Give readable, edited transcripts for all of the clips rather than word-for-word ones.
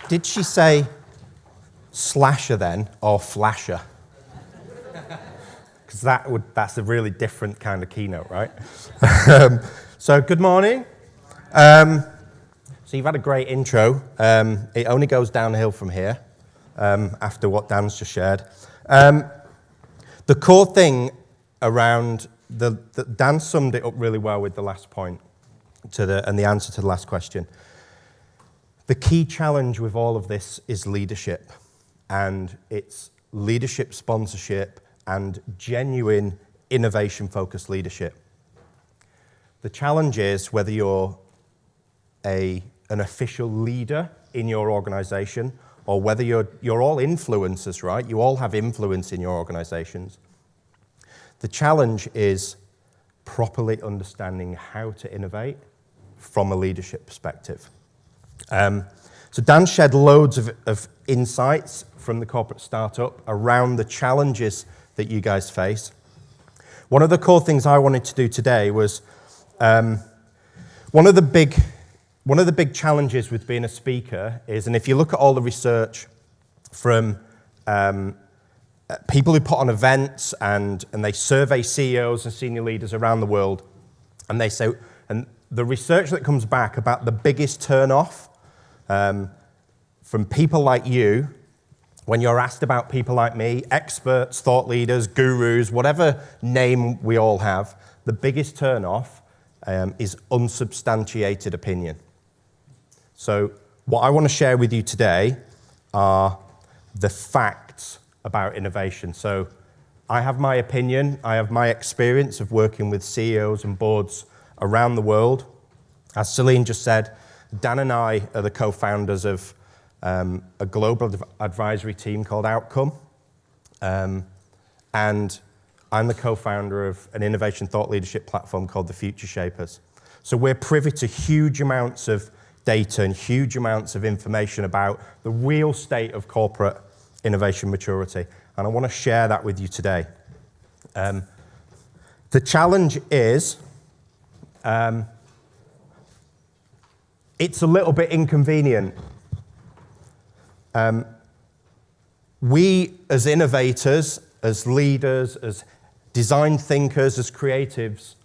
Did she say slasher then, or flasher? Because that's a really different kind of keynote, right? So good morning. So you've had a great intro. It only goes downhill from here after what Dan's just shared. The core thing around Dan summed it up really well with the last point and the answer to the last question. The key challenge with all of this is leadership, and it's leadership sponsorship and genuine innovation-focused leadership. The challenge is whether you're an official leader in your organization or whether you're all influencers, right? You all have influence in your organizations. The challenge is properly understanding how to innovate from a leadership perspective. So Dan shared loads of insights from the corporate startup around the challenges that you guys face. One of the core things I wanted to do today was one of the big challenges with being a speaker is, and if you look at all the research from people who put on events and they survey CEOs and senior leaders around the world, and they say, and the research that comes back about the biggest turn-off from people like you, when you're asked about people like me, experts, thought leaders, gurus, whatever name we all have, the biggest turn-off is unsubstantiated opinion. So what I want to share with you today are the facts about innovation. So I have my opinion, I have my experience of working with CEOs and boards around the world. As Celine just said, Dan and I are the co-founders of a global advisory team called Outcome. And I'm the co-founder of an innovation thought leadership platform called the Future Shapers. So we're privy to huge amounts of data and huge amounts of information about the real state of corporate innovation maturity. And I want to share that with you today. The challenge is, it's a little bit inconvenient. We, as innovators, as leaders, as design thinkers, as creatives,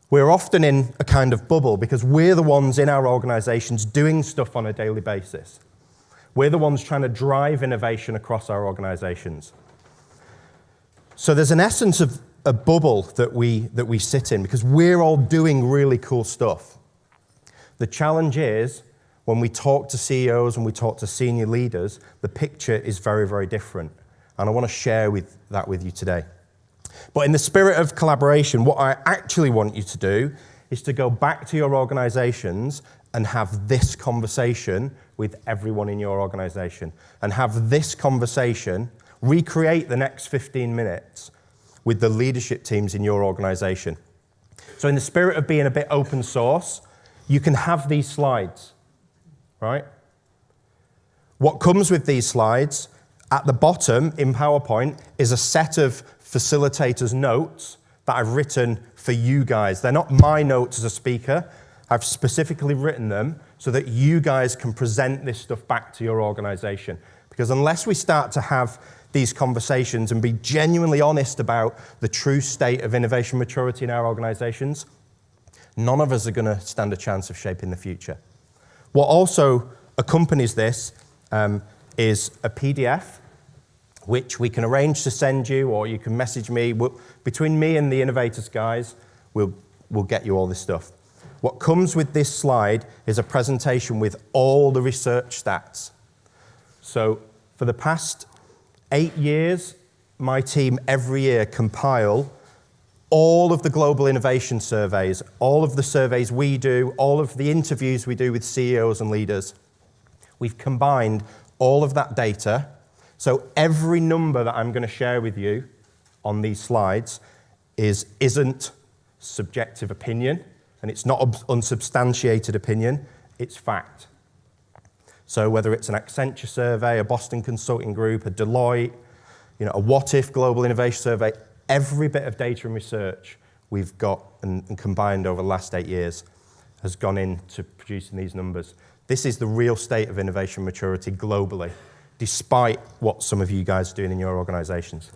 we're often in a kind of bubble because we're the ones in our organizations doing stuff on a daily basis. We're the ones trying to drive innovation across our organizations. So there's an essence of a bubble that we sit in because we're all doing really cool stuff. The challenge is, when we talk to CEOs and we talk to senior leaders, the picture is very, very different. And I want to share that with you today. But in the spirit of collaboration, what I actually want you to do is to go back to your organizations and have this conversation with everyone in your organization. And have this conversation, recreate the next 15 minutes with the leadership teams in your organization. So in the spirit of being a bit open source, you can have these slides, right? What comes with these slides, at the bottom in PowerPoint, is a set of facilitators' notes that I've written for you guys. They're not my notes as a speaker. I've specifically written them so that you guys can present this stuff back to your organization. Because unless we start to have these conversations and be genuinely honest about the true state of innovation maturity in our organizations, none of us are going to stand a chance of shaping the future. What also accompanies this is a PDF, which we can arrange to send you, or you can message me. Between me and the Innov8rs guys, we'll get you all this stuff. What comes with this slide is a presentation with all the research stats. So for the past 8 years, my team every year compile all of the global innovation surveys, all of the surveys we do, all of the interviews we do with CEOs and leaders. We've combined all of that data. So every number that I'm going to share with you on these slides isn't subjective opinion, and it's not unsubstantiated opinion, it's fact. So whether it's an Accenture survey, a Boston Consulting Group, a Deloitte, a What If Global Innovation Survey, every bit of data and research we've got and combined over the last 8 years has gone into producing these numbers. This is the real state of innovation maturity globally, despite what some of you guys are doing in your organizations.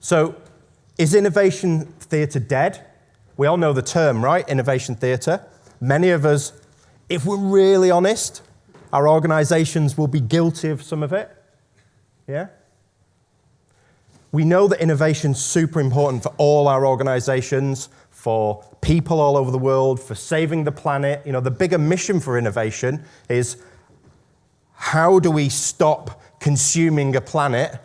So, is innovation theatre dead? We all know the term, right? Innovation theatre. Many of us, if we're really honest, our organizations will be guilty of some of it. Yeah? We know that innovation's super important for all our organizations, for people all over the world, for saving the planet. You know, the bigger mission for innovation is how do we stop consuming a planet,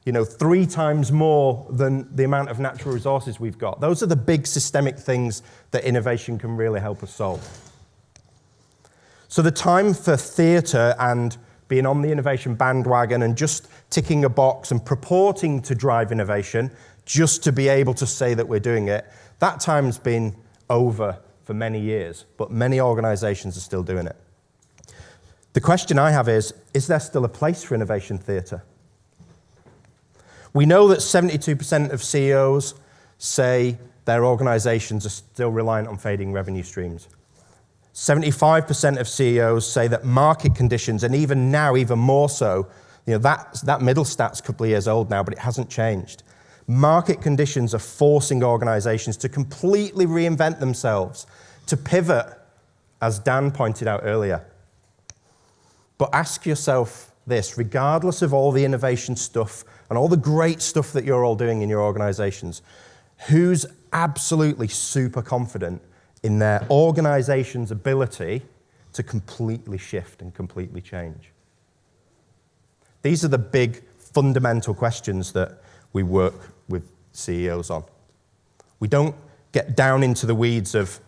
3 times more than the amount of natural resources we've got. Those are the big systemic things that innovation can really help us solve. So the time for theatre and being on the innovation bandwagon and just ticking a box and purporting to drive innovation just to be able to say that we're doing it, that time's been over for many years, but many organizations are still doing it. The question I have is there still a place for innovation theatre? We know that 72% of CEOs say their organizations are still reliant on fading revenue streams. 75% of CEOs say that market conditions, and even now, even more so, that middle stat's a couple of years old now, but it hasn't changed. Market conditions are forcing organizations to completely reinvent themselves, to pivot, as Dan pointed out earlier. But ask yourself this, regardless of all the innovation stuff and all the great stuff that you're all doing in your organizations, who's absolutely super confident in their organization's ability to completely shift and completely change? These are the big fundamental questions that we work with CEOs on. We don't get down into the weeds of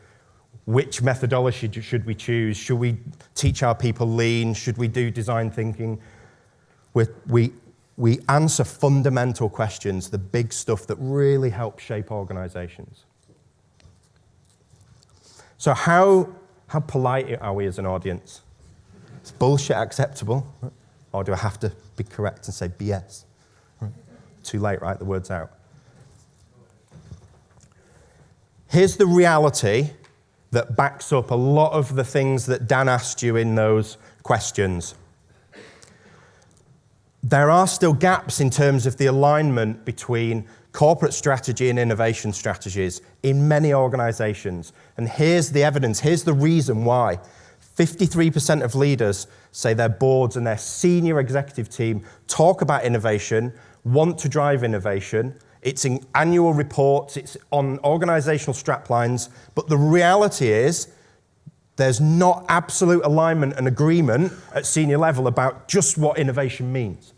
which methodology should we choose, should we teach our people lean, should we do design thinking. We answer fundamental questions, the big stuff that really helps shape organizations. So how polite are we as an audience? Is bullshit acceptable? Or do I have to be correct and say BS? Too late, right? The word's out. Here's the reality that backs up a lot of the things that Dan asked you in those questions. There are still gaps in terms of the alignment between corporate strategy and innovation strategies in many organizations. And here's the evidence, here's the reason why. 53% of leaders say their boards and their senior executive team talk about innovation, want to drive innovation. It's in annual reports, it's on organizational straplines, but the reality is there's not absolute alignment and agreement at senior level about just what innovation means.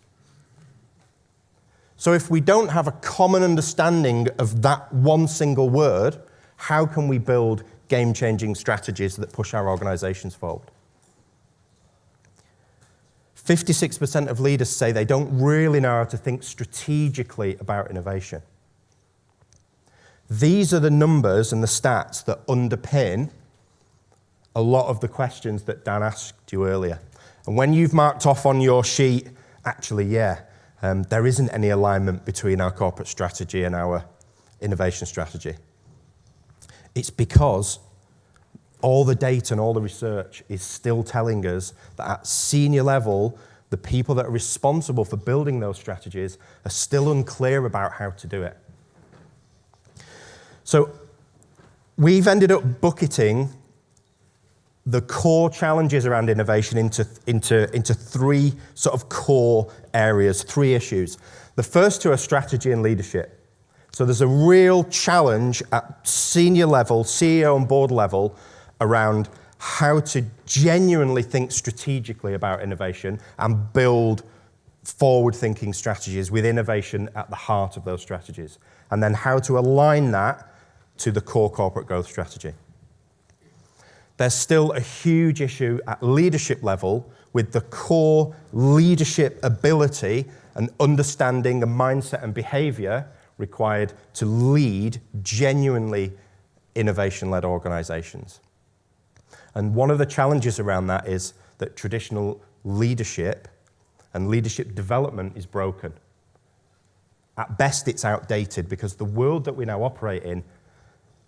So if we don't have a common understanding of that one single word, how can we build game-changing strategies that push our organizations forward? 56% of leaders say they don't really know how to think strategically about innovation. These are the numbers and the stats that underpin a lot of the questions that Dan asked you earlier. And when you've marked off on your sheet, actually, there isn't any alignment between our corporate strategy and our innovation strategy. It's because all the data and all the research is still telling us that at senior level, the people that are responsible for building those strategies are still unclear about how to do it. So we've ended up bucketing the core challenges around innovation into 3 sort of core areas, 3 issues. The first 2 are strategy and leadership. So there's a real challenge at senior level, CEO and board level, around how to genuinely think strategically about innovation and build forward-thinking strategies with innovation at the heart of those strategies. And then how to align that to the core corporate growth strategy. There's still a huge issue at leadership level with the core leadership ability and understanding and mindset and behavior required to lead genuinely innovation-led organizations. And one of the challenges around that is that traditional leadership and leadership development is broken. At best, it's outdated because the world that we now operate in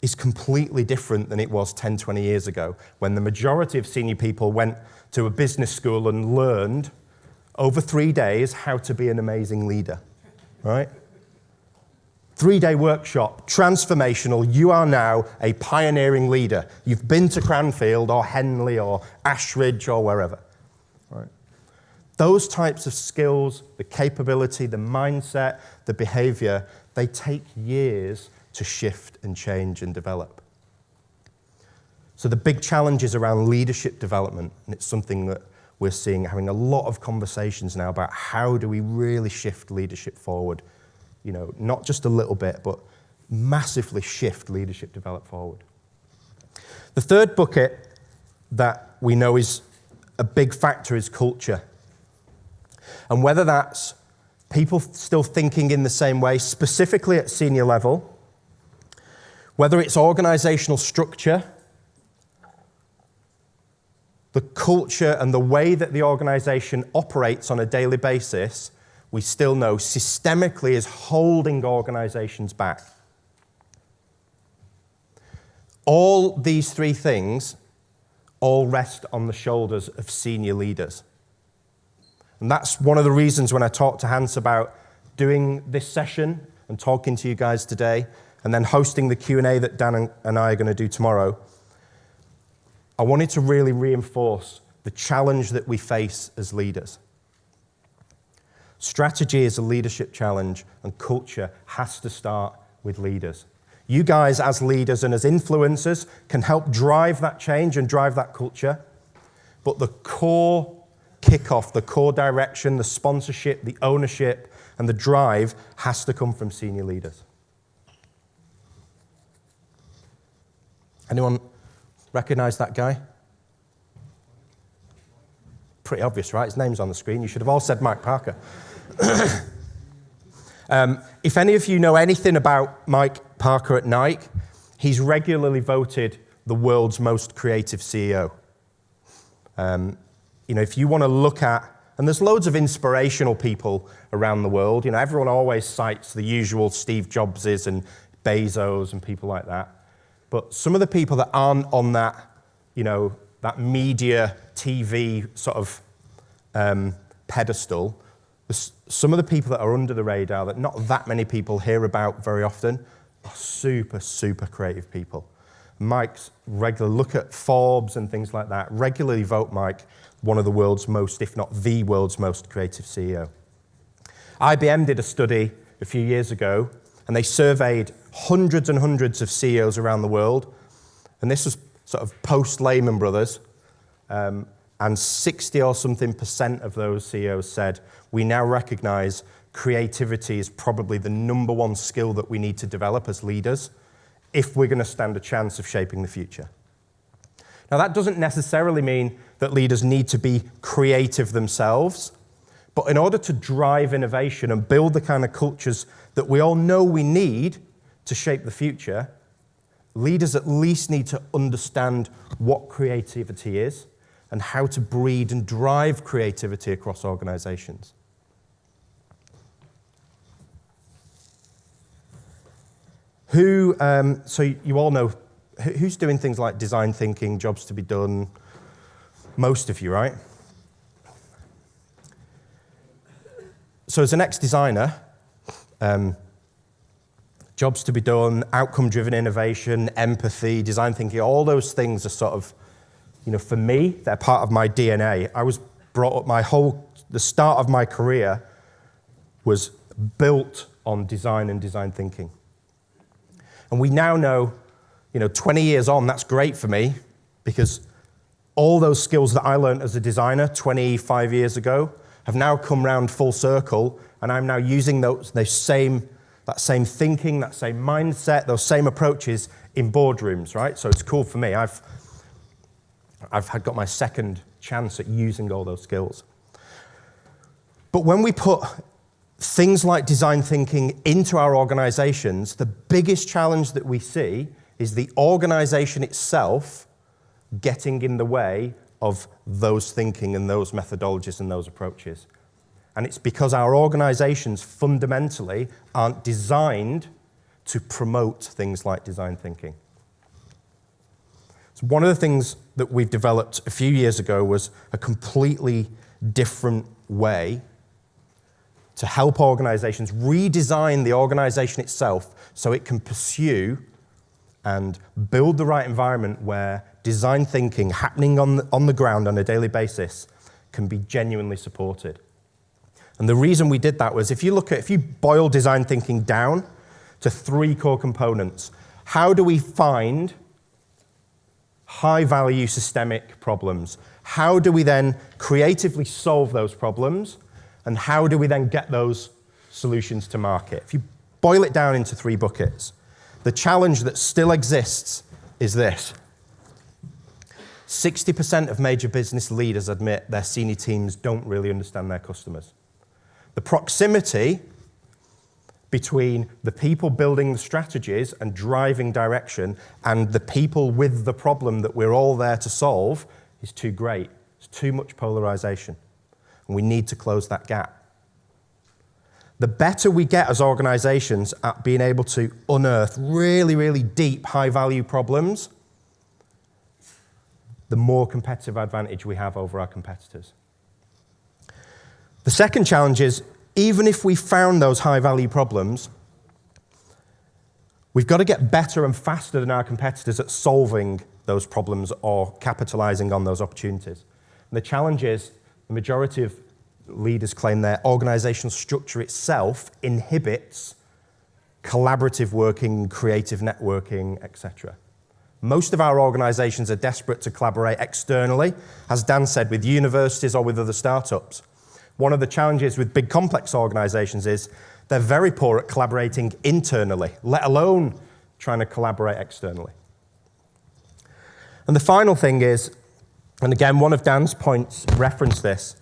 is completely different than it was 10, 20 years ago, when the majority of senior people went to a business school and learned over 3 days how to be an amazing leader, right? 3-day workshop, transformational. You are now a pioneering leader. You've been to Cranfield or Henley or Ashridge or wherever, right? Those types of skills, the capability, the mindset, the behavior, they take years to shift and change and develop. So the big challenge is around leadership development, and it's something that we're seeing, having a lot of conversations now about how do we really shift leadership forward. You know, not just a little bit, but massively shift leadership develop forward. The third bucket that we know is a big factor is culture. And whether that's people still thinking in the same way, specifically at senior level, whether it's organizational structure, the culture and the way that the organization operates on a daily basis, we still know systemically is holding organizations back. All these three things all rest on the shoulders of senior leaders. And that's one of the reasons when I talked to Hans about doing this session and talking to you guys today, and then hosting the Q&A that Dan and I are going to do tomorrow, I wanted to really reinforce the challenge that we face as leaders. Strategy is a leadership challenge, and culture has to start with leaders. You guys as leaders and as influencers can help drive that change and drive that culture, but the core kickoff, the core direction, the sponsorship, the ownership, and the drive has to come from senior leaders. Anyone recognize that guy? Pretty obvious, right? His name's on the screen. You should have all said Mike Parker. If any of you know anything about Mike Parker at Nike, he's regularly voted the world's most creative CEO. You know, if you want to look at, and there's loads of inspirational people around the world. You know, everyone always cites the usual Steve Jobses and Bezos and people like that. But some of the people that aren't on that, you know, that media, TV sort of pedestal, some of the people that are under the radar that not that many people hear about very often are super, super creative people. Mike's regularly, look at Forbes and things like that, regularly vote Mike one of the world's most, if not the world's most creative CEO. IBM did a study a few years ago, and they surveyed hundreds and hundreds of CEOs around the world, and this was sort of post-Lehman Brothers, and 60 or something % of those CEOs said, we now recognize creativity is probably the number one skill that we need to develop as leaders if we're going to stand a chance of shaping the future. Now, that doesn't necessarily mean that leaders need to be creative themselves, but in order to drive innovation and build the kind of cultures that we all know we need to shape the future, leaders at least need to understand what creativity is and how to breed and drive creativity across organizations. So you all know, who's doing things like design thinking, jobs to be done? Most of you, right? So as an ex-designer, jobs to be done, outcome-driven innovation, empathy, design thinking, all those things are sort of, you know, for me, they're part of my DNA. I was brought up, the start of my career was built on design and design thinking. And we now know, you know, 20 years on, that's great for me because all those skills that I learned as a designer 25 years ago have now come round full circle, and I'm now using that same thinking, that same mindset, those same approaches in boardrooms, right? So it's cool for me. I've got my second chance at using all those skills. But when we put things like design thinking into our organizations, the biggest challenge that we see is the organization itself getting in the way of those thinking and those methodologies and those approaches. And it's because our organizations fundamentally aren't designed to promote things like design thinking. So one of the things that we've developed a few years ago was a completely different way to help organizations redesign the organization itself so it can pursue and build the right environment where design thinking happening on the ground on a daily basis can be genuinely supported. And the reason we did that was if you boil design thinking down to 3 core components, how do we find high-value systemic problems? How do we then creatively solve those problems? And how do we then get those solutions to market? If you boil it down into 3 buckets, the challenge that still exists is this. 60% of major business leaders admit their senior teams don't really understand their customers. The proximity between the people building the strategies and driving direction and the people with the problem that we're all there to solve is too great. It's too much polarization. And we need to close that gap. The better we get as organizations at being able to unearth really, really deep, high-value problems, the more competitive advantage we have over our competitors. The second challenge is, even if we found those high-value problems, we've got to get better and faster than our competitors at solving those problems or capitalizing on those opportunities. And the challenge is, the majority of leaders claim their organizational structure itself inhibits collaborative working, creative networking, etc. Most of our organizations are desperate to collaborate externally, as Dan said, with universities or with other startups. One of the challenges with big complex organizations is they're very poor at collaborating internally, let alone trying to collaborate externally. And the final thing is, and again, one of Dan's points referenced this,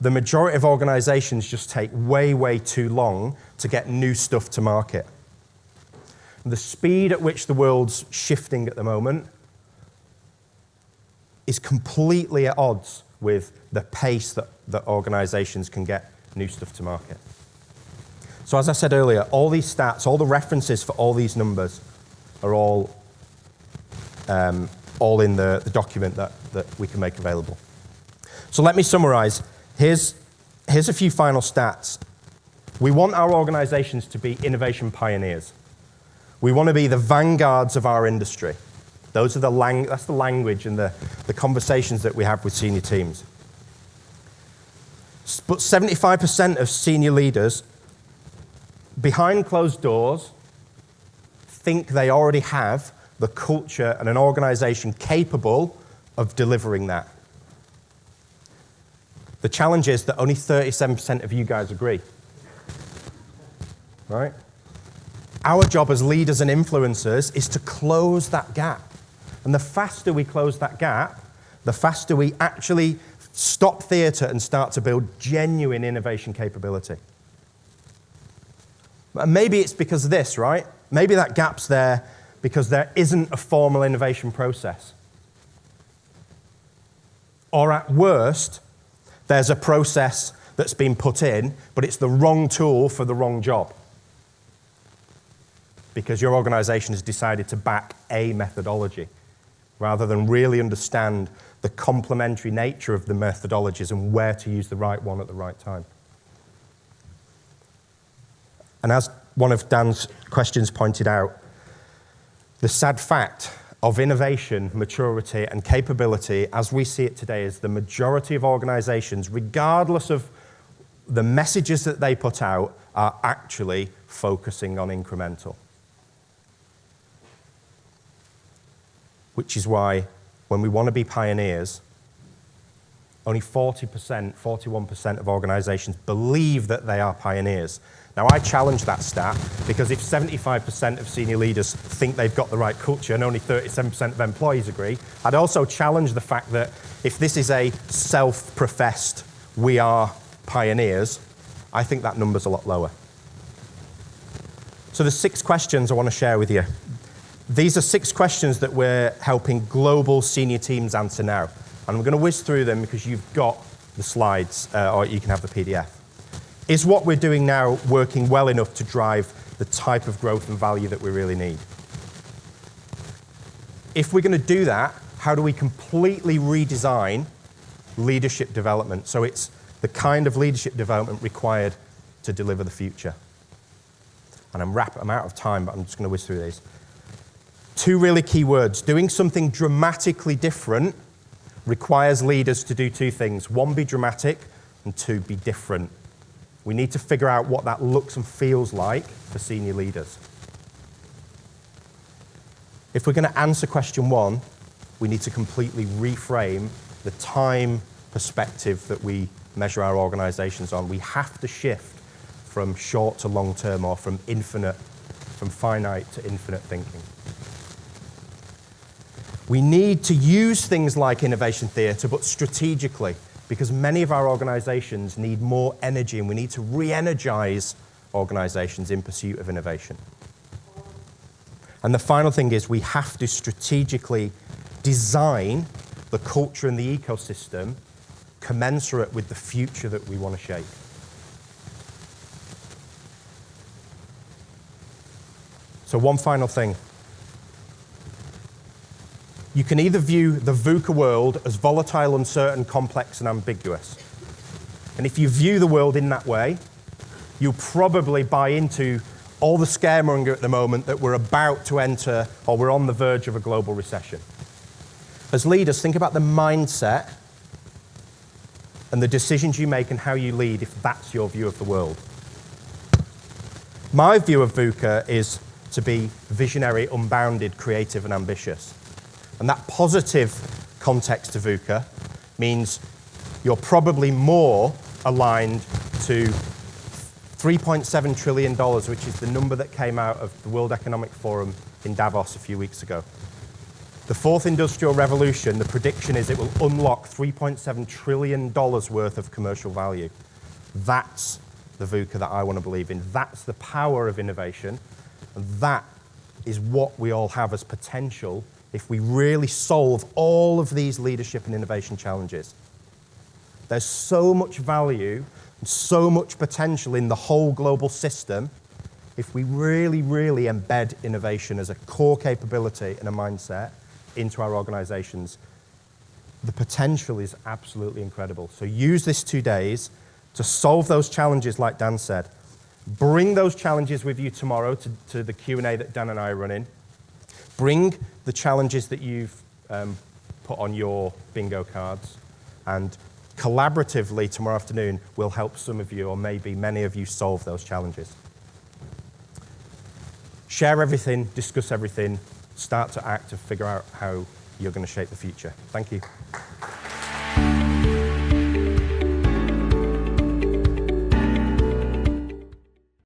the majority of organizations just take way, way too long to get new stuff to market. And the speed at which the world's shifting at the moment is completely at odds with the pace that organizations can get new stuff to market. So as I said earlier, all these stats, all the references for all these numbers are all in the document that we can make available. So let me summarize. Here's a few final stats. We want our organizations to be innovation pioneers. We want to be the vanguards of our industry. That's the language and the conversations that we have with senior teams. But 75% of senior leaders, behind closed doors, think they already have the culture and an organization capable of delivering that. The challenge is that only 37% of you guys agree. Right? Our job as leaders and influencers is to close that gap. And the faster we close that gap, the faster we actually stop theater and start to build genuine innovation capability. And maybe it's because of this, right? Maybe that gap's there because there isn't a formal innovation process. Or at worst, there's a process that's been put in, but it's the wrong tool for the wrong job. Because your organization has decided to back a methodology rather than really understand the complementary nature of the methodologies and where to use the right one at the right time. And as one of Dan's questions pointed out, the sad fact of innovation, maturity, and capability, as we see it today, is the majority of organizations, regardless of the messages that they put out, are actually focusing on incremental. Which is why, when we want to be pioneers, only 40%, 41% of organizations believe that they are pioneers. Now, I challenge that stat, because if 75% of senior leaders think they've got the right culture and only 37% of employees agree, I'd also challenge the fact that if this is a self-professed, we are pioneers, I think that number's a lot lower. So there's 6 questions I want to share with you. These are 6 questions that we're helping global senior teams answer now. And I'm going to whiz through them because you've got the slides, or you can have the PDF. Is what we're doing now working well enough to drive the type of growth and value that we really need? If we're going to do that, how do we completely redesign leadership development so it's the kind of leadership development required to deliver the future? And I'm out of time, but I'm just going to whiz through these. 2 really key words. Doing something dramatically different requires leaders to do 2 things. 1, be dramatic, and 2, be different. We need to figure out what that looks and feels like for senior leaders. If we're going to answer question 1, we need to completely reframe the time perspective that we measure our organizations on. We have to shift from short to long term, or from finite to infinite thinking. We need to use things like innovation theatre, but strategically, because many of our organizations need more energy, and we need to re-energize organizations in pursuit of innovation. And the final thing is we have to strategically design the culture and the ecosystem commensurate with the future that we want to shape. So one final thing. You can either view the VUCA world as volatile, uncertain, complex, and ambiguous. And if you view the world in that way, you'll probably buy into all the scaremonger at the moment that we're about to enter, or we're on the verge of a global recession. As leaders, think about the mindset and the decisions you make and how you lead if that's your view of the world. My view of VUCA is to be visionary, unbounded, creative, and ambitious. And that positive context to VUCA means you're probably more aligned to $3.7 trillion, which is the number that came out of the World Economic Forum in Davos a few weeks ago. The 4th Industrial Revolution, the prediction is it will unlock $3.7 trillion worth of commercial value. That's the VUCA that I want to believe in. That's the power of innovation. And that is what we all have as potential if we really solve all of these leadership and innovation challenges. There's so much value and so much potential in the whole global system if we really, really embed innovation as a core capability and a mindset into our organizations. The potential is absolutely incredible. So use this 2 days to solve those challenges like Dan said. Bring those challenges with you tomorrow to the Q&A that Dan and I are running. Bring the challenges that you've put on your bingo cards, and collaboratively tomorrow afternoon we'll help some of you, or maybe many of you, solve those challenges. Share everything, discuss everything, start to act and figure out how you're going to shape the future. Thank you.